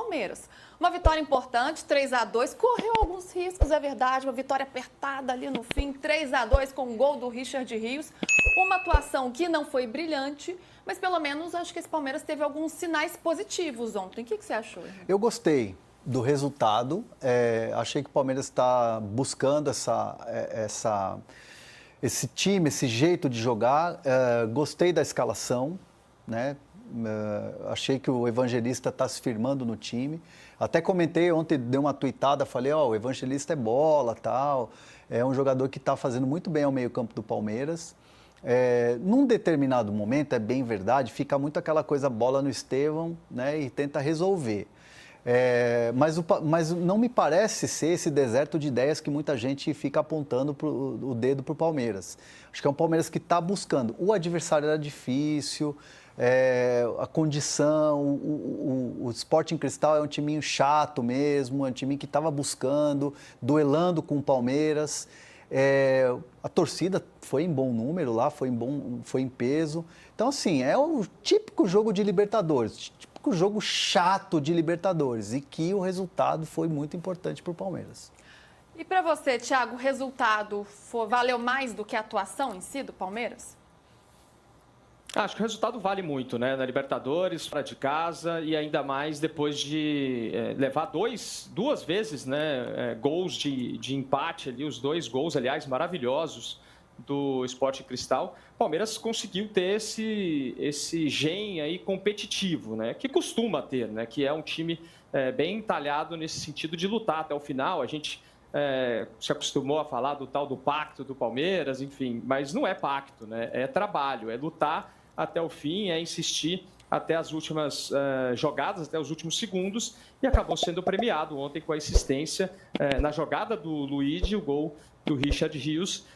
Palmeiras. Uma vitória importante, 3-2, correu alguns riscos, é verdade, uma vitória apertada ali no fim, 3-2 com o gol do Richard Rios. Uma atuação que não foi brilhante, mas pelo menos acho que esse Palmeiras teve alguns sinais positivos ontem. O que você achou, Henrique? Eu gostei do resultado, achei que o Palmeiras está buscando esse time, esse jeito de jogar, gostei da escalação, né? Achei que o Evangelista está se firmando no time. Até comentei ontem, dei uma tuitada, falei, o Evangelista é bola, tal. É um jogador que está fazendo muito bem ao meio-campo do Palmeiras. Num determinado momento, é bem verdade, fica muito aquela coisa bola no Estevão, né? E tenta resolver. Mas não me parece ser esse deserto de ideias que muita gente fica apontando o dedo para o Palmeiras. Acho que é um Palmeiras que está buscando. O adversário era difícil, a condição, o Sporting Cristal é um timinho chato mesmo, é um time que estava buscando, duelando com o Palmeiras. A torcida foi em bom número lá, foi em peso. Então, assim, é o típico jogo de Libertadores, típico jogo chato de Libertadores, e que o resultado foi muito importante para o Palmeiras. E para você, Thiago, o resultado valeu mais do que a atuação em si do Palmeiras? Acho que o resultado vale muito, né? Na Libertadores, fora de casa, e ainda mais depois de levar duas vezes, né? Gols de empate ali, os 2 gols, aliás, maravilhosos do Sporting Cristal. O Palmeiras conseguiu ter esse gen aí competitivo, né? Que costuma ter, né? Que é um time bem entalhado nesse sentido de lutar até o final. A gente se acostumou a falar do tal do pacto do Palmeiras, enfim, mas não é pacto, né? É trabalho, é lutar até o fim, é insistir até as últimas jogadas, até os últimos segundos, e acabou sendo premiado ontem com a insistência na jogada do Luigi, o gol do Richard Rios.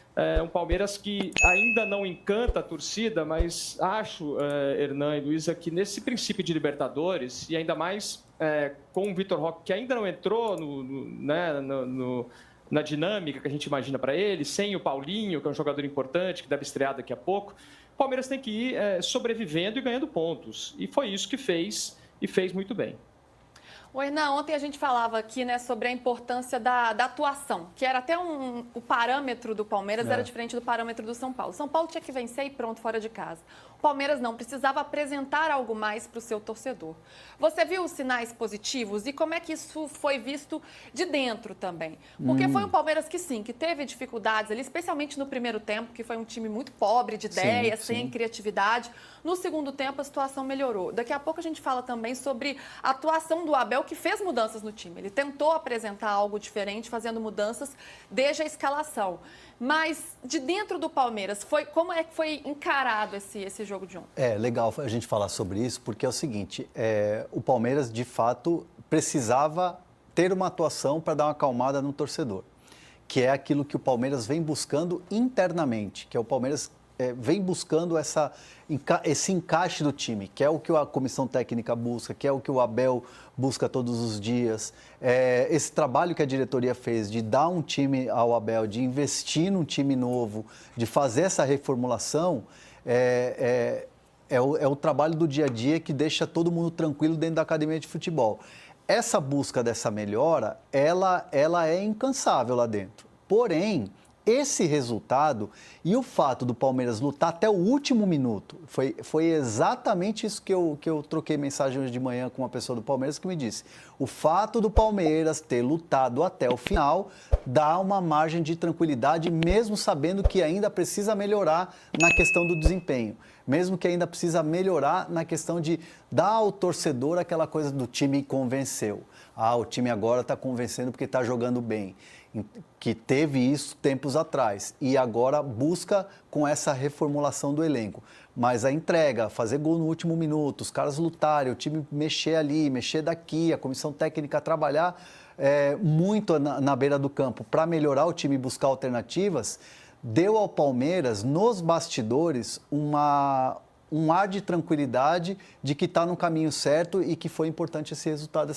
Um Palmeiras que ainda não encanta a torcida, mas acho, Hernan e Luísa, que nesse princípio de Libertadores, e ainda mais com o Vitor Roque, que ainda não entrou na dinâmica que a gente imagina para ele, sem o Paulinho, que é um jogador importante, que deve estrear daqui a pouco, o Palmeiras tem que ir sobrevivendo e ganhando pontos. E foi isso que fez, e fez muito bem. Hernan, ontem a gente falava aqui, né, sobre a importância da atuação, que era até o parâmetro do Palmeiras era diferente do parâmetro do São Paulo. São Paulo tinha que vencer e pronto, fora de casa. O Palmeiras não, precisava apresentar algo mais para o seu torcedor. Você viu os sinais positivos e como é que isso foi visto de dentro também? Porque foi um Palmeiras que sim, que teve dificuldades ali, especialmente no primeiro tempo, que foi um time muito pobre de ideias, sem criatividade. No segundo tempo a situação melhorou. Daqui a pouco a gente fala também sobre a atuação do Abel, que fez mudanças no time. Ele tentou apresentar algo diferente, fazendo mudanças desde a escalação. Mas de dentro do Palmeiras, como é que foi encarado esse jogo de ontem? É legal a gente falar sobre isso, porque é o seguinte, o Palmeiras, de fato, precisava ter uma atuação para dar uma acalmada no torcedor, que é aquilo que o Palmeiras vem buscando internamente, que é o Palmeiras vem buscando esse encaixe do time, que é o que a comissão técnica busca, que é o que o Abel busca todos os dias. Esse trabalho que a diretoria fez de dar um time ao Abel, de investir num time novo, de fazer essa reformulação, é o trabalho do dia a dia que deixa todo mundo tranquilo dentro da academia de futebol. Essa busca dessa melhora, ela é incansável lá dentro. Porém, esse resultado e o fato do Palmeiras lutar até o último minuto, foi exatamente isso que eu troquei mensagem hoje de manhã com uma pessoa do Palmeiras que me disse. O fato do Palmeiras ter lutado até o final dá uma margem de tranquilidade, mesmo sabendo que ainda precisa melhorar na questão do desempenho. Mesmo que ainda precisa melhorar na questão de dar ao torcedor aquela coisa do time convenceu. O time agora está convencendo porque está jogando bem. Que teve isso tempos atrás e agora busca com essa reformulação do elenco. Mas a entrega, fazer gol no último minuto, os caras lutarem, o time mexer ali, mexer daqui, a comissão técnica trabalhar muito na beira do campo para melhorar o time e buscar alternativas, deu ao Palmeiras, nos bastidores, um ar de tranquilidade de que está no caminho certo e que foi importante esse resultado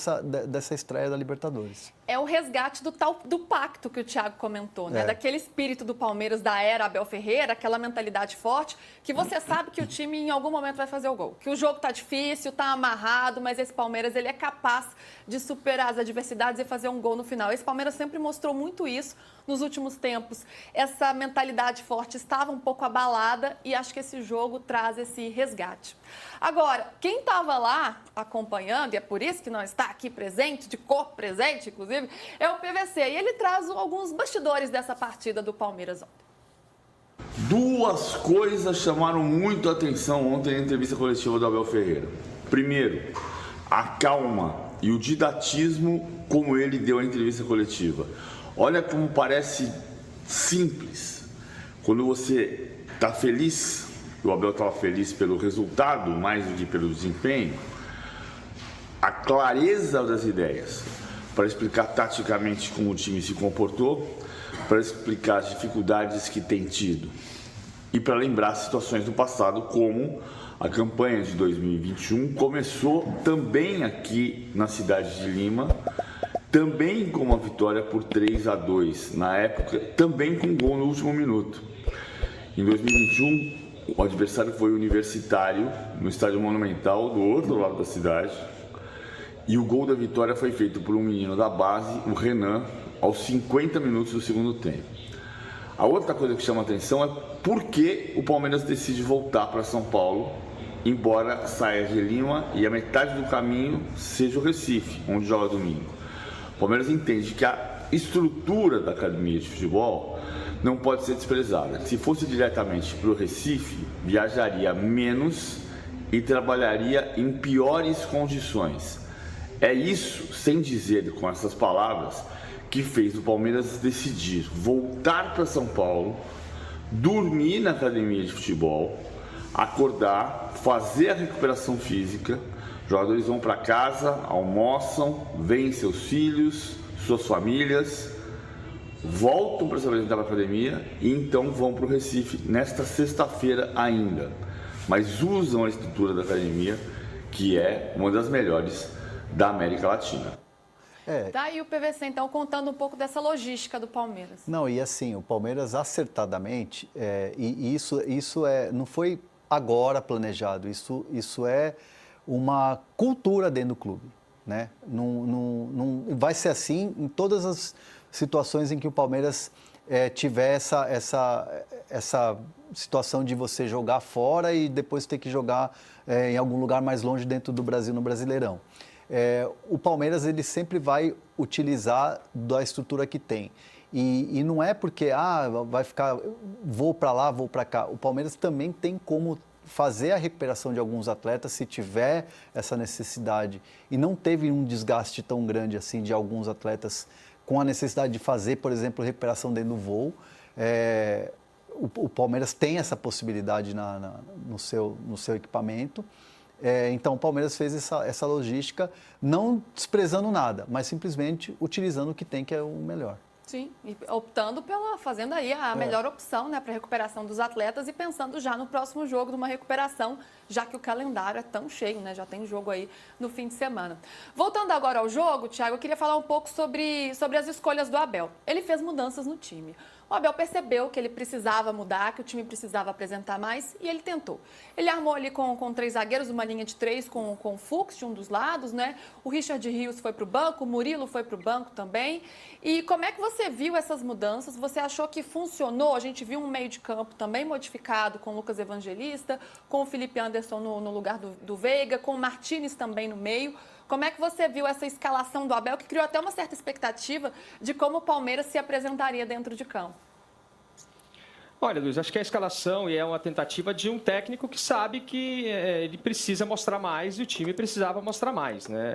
dessa estreia da Libertadores. É o resgate do pacto que o Thiago comentou, né? Daquele espírito do Palmeiras da era Abel Ferreira, aquela mentalidade forte, que você sabe que o time em algum momento vai fazer o gol. Que o jogo tá difícil, tá amarrado, mas esse Palmeiras ele é capaz de superar as adversidades e fazer um gol no final. Esse Palmeiras sempre mostrou muito isso nos últimos tempos. Essa mentalidade forte estava um pouco abalada e acho que esse jogo traz esse resgate. Agora, quem estava lá acompanhando, e é por isso que não está aqui presente, de corpo presente, inclusive, é o PVC. E ele traz alguns bastidores dessa partida do Palmeiras ontem. Duas coisas chamaram muito a atenção ontem na entrevista coletiva do Abel Ferreira. Primeiro, a calma e o didatismo como ele deu a entrevista coletiva. Olha como parece simples. Quando você está feliz, o Abel estava feliz pelo resultado, mais do que pelo desempenho, a clareza das ideias para explicar taticamente como o time se comportou, para explicar as dificuldades que tem tido e para lembrar situações do passado, como a campanha de 2021 começou também aqui na cidade de Lima, também com uma vitória por 3-2, na época também com gol no último minuto. Em 2021, o adversário foi o Universitário, no Estádio Monumental, do outro lado da cidade, e o gol da vitória foi feito por um menino da base, o Renan, aos 50 minutos do segundo tempo. A outra coisa que chama a atenção é por que o Palmeiras decide voltar para São Paulo, embora saia de Lima e a metade do caminho seja o Recife, onde joga domingo. O Palmeiras entende que a estrutura da academia de futebol não pode ser desprezada. Se fosse diretamente para o Recife, viajaria menos e trabalharia em piores condições. É isso, sem dizer com essas palavras, que fez o Palmeiras decidir voltar para São Paulo, dormir na academia de futebol, acordar, fazer a recuperação física. Os jogadores vão para casa, almoçam, veem seus filhos, suas famílias, voltam para se apresentar para a academia e então vão para o Recife nesta sexta-feira ainda. Mas usam a estrutura da academia, que é uma das melhores da América Latina. Tá aí o PVC, então, contando um pouco dessa logística do Palmeiras. Não, e assim, o Palmeiras acertadamente, e isso não foi agora planejado, isso é uma cultura dentro do clube, né? Não vai ser assim em todas as situações em que o Palmeiras tiver essa situação de você jogar fora e depois ter que jogar em algum lugar mais longe dentro do Brasil, no Brasileirão. O Palmeiras ele sempre vai utilizar da estrutura que tem. E não é porque vai ficar, vou para lá, vou para cá. O Palmeiras também tem como fazer a recuperação de alguns atletas se tiver essa necessidade. E não teve um desgaste tão grande assim de alguns atletas com a necessidade de fazer, por exemplo, recuperação dentro do voo. O Palmeiras tem essa possibilidade no seu equipamento. Então, o Palmeiras fez essa logística, não desprezando nada, mas simplesmente utilizando o que tem, que é o melhor. Sim, e optando fazendo aí a melhor opção, né, para a recuperação dos atletas e pensando já no próximo jogo de uma recuperação, já que o calendário é tão cheio, né, já tem jogo aí no fim de semana. Voltando agora ao jogo, Thiago, eu queria falar um pouco sobre as escolhas do Abel. Ele fez mudanças no time. O Abel percebeu que ele precisava mudar, que o time precisava apresentar mais e ele tentou. Ele armou ali com 3 zagueiros, uma linha de 3 com o Fux de um dos lados, né? O Richard Rios foi para o banco, o Murilo foi para o banco também. E como é que você viu essas mudanças? Você achou que funcionou? A gente viu um meio de campo também modificado com o Lucas Evangelista, com o Felipe Anderson no lugar do Veiga, com o Martínez também no meio. Como é que você viu essa escalação do Abel, que criou até uma certa expectativa de como o Palmeiras se apresentaria dentro de campo? Olha, Luiz, acho que a escalação é uma tentativa de um técnico que sabe que ele precisa mostrar mais e o time precisava mostrar mais, né?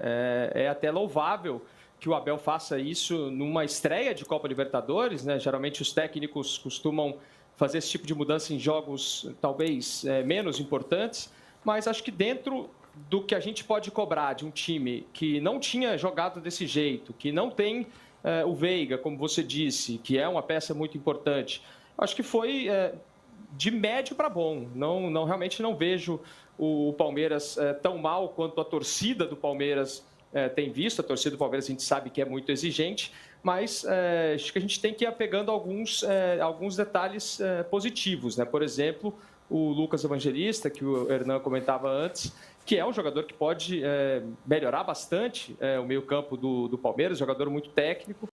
É até louvável que o Abel faça isso numa estreia de Copa Libertadores, né? Geralmente os técnicos costumam fazer esse tipo de mudança em jogos talvez menos importantes, mas acho que dentro do que a gente pode cobrar de um time que não tinha jogado desse jeito, que não tem o Veiga, como você disse, que é uma peça muito importante, acho que foi de médio para bom. Realmente não vejo o Palmeiras tão mal quanto a torcida do Palmeiras tem visto. A torcida do Palmeiras a gente sabe que é muito exigente, mas acho que a gente tem que ir pegando alguns detalhes positivos, né? Por exemplo, o Lucas Evangelista, que o Hernan comentava antes, que é um jogador que pode melhorar bastante o meio-campo do Palmeiras, jogador muito técnico.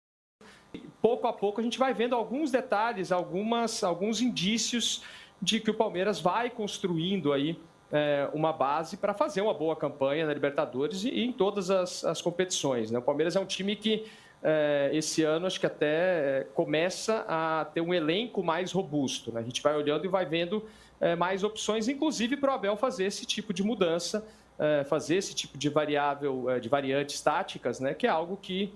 Pouco a pouco a gente vai vendo alguns detalhes, alguns indícios de que o Palmeiras vai construindo aí uma base para fazer uma boa campanha na Libertadores e em todas as competições, né? O Palmeiras é um time que esse ano acho que até começa a ter um elenco mais robusto, né? A gente vai olhando e vai vendo mais opções, inclusive para o Abel fazer esse tipo de mudança, fazer esse tipo de variantes táticas, né? Que é algo que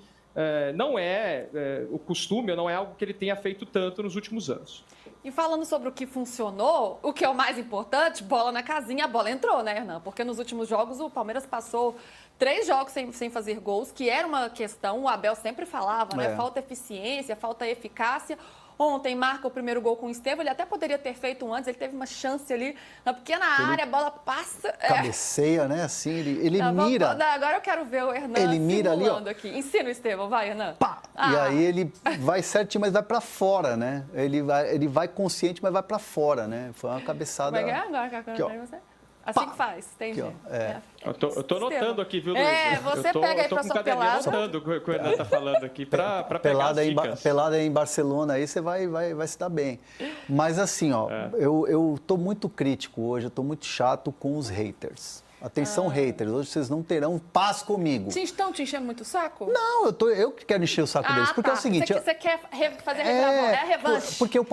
não é o costume, ou não é algo que ele tenha feito tanto nos últimos anos. E falando sobre o que funcionou, o que é o mais importante, bola na casinha, a bola entrou, né, Hernan? Porque nos últimos jogos o Palmeiras passou 3 jogos sem fazer gols, que era uma questão, o Abel sempre falava, né? Falta eficiência, falta eficácia. Ontem marca o primeiro gol com o Estevão, ele até poderia ter feito um antes, ele teve uma chance ali na pequena área, a bola passa... Cabeceia, né? Assim, ele mira. Agora eu quero ver o Hernan ele mira ali, ó. aqui. Ensina o Estevão, vai, Hernan. Pá! E aí ele vai certinho, mas vai pra fora, né? Ele vai consciente, mas vai pra fora, né? Foi uma cabeçada... Como é que é agora? Assim que faz, entendi. Eu tô notando aqui, viu, Luiz? Você pega aí pra sua pelada. Eu tô notando o que o Hernan tá falando aqui pra pegar as dicas. Pelada em Barcelona, aí você vai se dar bem. Mas assim, ó, eu tô muito crítico hoje, eu tô muito chato com os haters. Atenção, haters, hoje vocês não terão paz comigo. Estão te enchendo muito o saco? Não, eu que quero encher o saco deles, porque é o seguinte... Você quer fazer a revanche. Porque o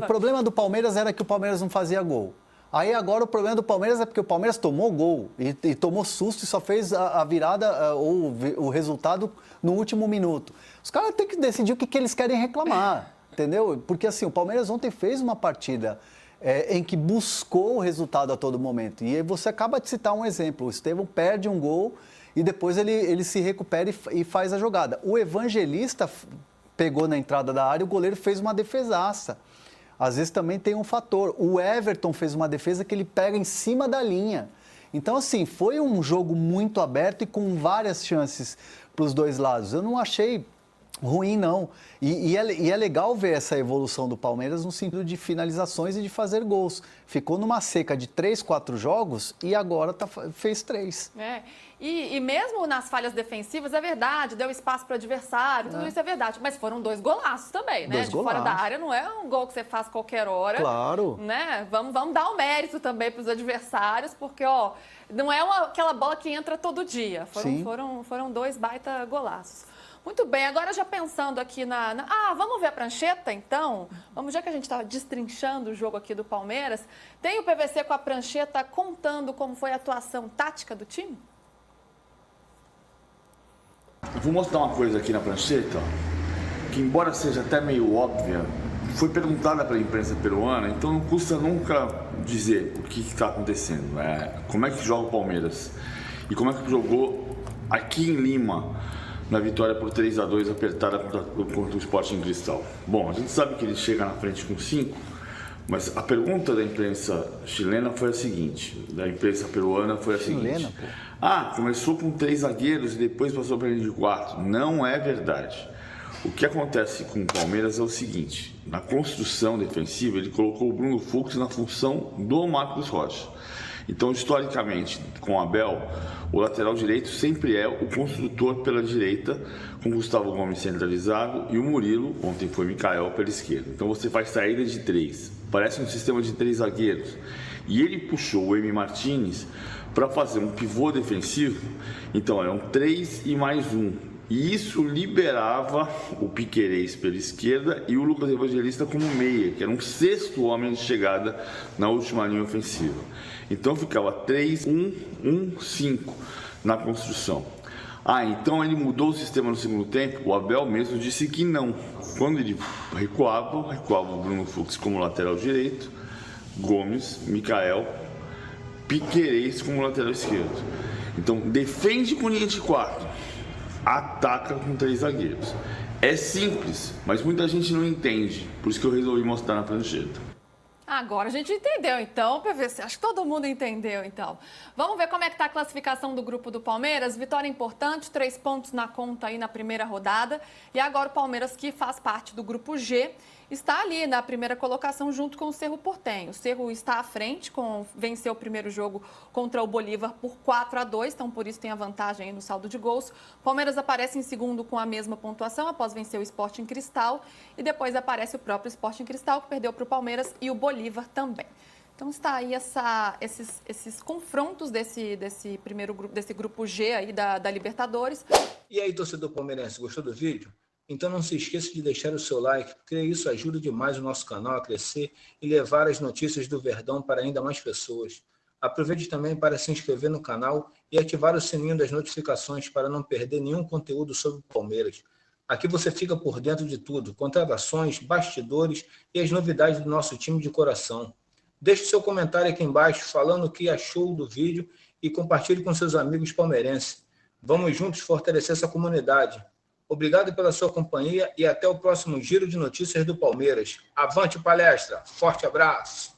problema do Palmeiras era que o Palmeiras não fazia gol. Aí agora o problema do Palmeiras é porque o Palmeiras tomou gol e tomou susto e só fez a virada ou o resultado no último minuto. Os caras têm que decidir o que eles querem reclamar, entendeu? Porque assim, o Palmeiras ontem fez uma partida em que buscou o resultado a todo momento. E aí você acaba de citar um exemplo, o Estevão perde um gol e depois ele se recupera e faz a jogada. O Evangelista pegou na entrada da área e o goleiro fez uma defesaça. Às vezes também tem um fator. O Everton fez uma defesa que ele pega em cima da linha. Então, assim, foi um jogo muito aberto e com várias chances para os dois lados. Eu não achei ruim, não. E é legal ver essa evolução do Palmeiras no sentido de finalizações e de fazer gols. Ficou numa seca de 3, 4 jogos e agora fez 3. E mesmo nas falhas defensivas, é verdade, deu espaço para o adversário, tudo isso é verdade. Mas foram 2 golaços também, né? Fora da área, não é um gol que você faz qualquer hora. Claro. Né? Vamos dar um mérito também para os adversários, porque, ó, não é aquela bola que entra todo dia. Foram 2 baita golaços. Muito bem, agora já pensando aqui vamos ver a prancheta, então? Já que a gente estava destrinchando o jogo aqui do Palmeiras, tem o PVC com a prancheta contando como foi a atuação tática do time? Eu vou mostrar uma coisa aqui na prancheta, que embora seja até meio óbvia, foi perguntada para a imprensa peruana, então não custa nunca dizer o que está acontecendo, como é que joga o Palmeiras e como é que jogou aqui em Lima, na vitória por 3-2 apertada contra o Sporting Cristal. Bom, a gente sabe que ele chega na frente com 5, mas a pergunta da imprensa chilena foi a seguinte, da imprensa peruana foi a seguinte. Começou com 3 zagueiros e depois passou para a linha de 4. Não é verdade. O que acontece com o Palmeiras é o seguinte, na construção defensiva ele colocou o Bruno Fux na função do Marcos Rocha. Então, historicamente, com o Abel, o lateral direito sempre é o construtor pela direita, com Gustavo Gomes centralizado e o Murilo, ontem foi Micael, pela esquerda. Então você faz saída de 3, parece um sistema de 3 zagueiros. E ele puxou o Emi Martínez para fazer um pivô defensivo, então eram 3 e mais 1. E isso liberava o Piquerez pela esquerda e o Lucas Evangelista como meia, que era um 6º homem de chegada na última linha ofensiva. Então ficava 3-1-1-5 na construção. Então ele mudou o sistema no segundo tempo? O Abel mesmo disse que não. Quando ele recuava o Bruno Fux como lateral direito, Gomes, Micael, Piquerez como lateral esquerdo. Então defende com linha de 4, ataca com 3 zagueiros. É simples, mas muita gente não entende. Por isso que eu resolvi mostrar na prancheta. Agora a gente entendeu, então, PVC. Acho que todo mundo entendeu, então. Vamos ver como é que está a classificação do grupo do Palmeiras. Vitória importante, 3 pontos na conta aí na primeira rodada. E agora o Palmeiras, que faz parte do grupo G, está ali na primeira colocação junto com o Cerro Porteño. O Cerro está à frente, venceu o primeiro jogo contra o Bolívar por 4-2, então por isso tem a vantagem aí no saldo de gols. O Palmeiras aparece em segundo com a mesma pontuação após vencer o Sporting Cristal. E depois aparece o próprio Sporting Cristal, que perdeu para o Palmeiras, e o Bolívar também. Então está aí esses confrontos desse primeiro grupo, desse grupo G aí da Libertadores. E aí, torcedor palmeirense, gostou do vídeo? Então não se esqueça de deixar o seu like, porque isso ajuda demais o nosso canal a crescer e levar as notícias do Verdão para ainda mais pessoas. Aproveite também para se inscrever no canal e ativar o sininho das notificações para não perder nenhum conteúdo sobre o Palmeiras. Aqui você fica por dentro de tudo, contratações, bastidores e as novidades do nosso time de coração. Deixe seu comentário aqui embaixo falando o que achou do vídeo e compartilhe com seus amigos palmeirenses. Vamos juntos fortalecer essa comunidade. Obrigado pela sua companhia e até o próximo Giro de Notícias do Palmeiras. Avante palestra! Forte abraço!